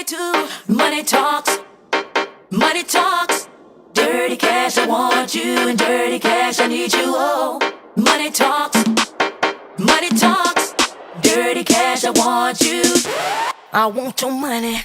too. Money talks, money talks. Dirty cash, I want you, and dirty cash, I need you. Oh, money talks, money talks. Dirty cash, I want you. I want your money.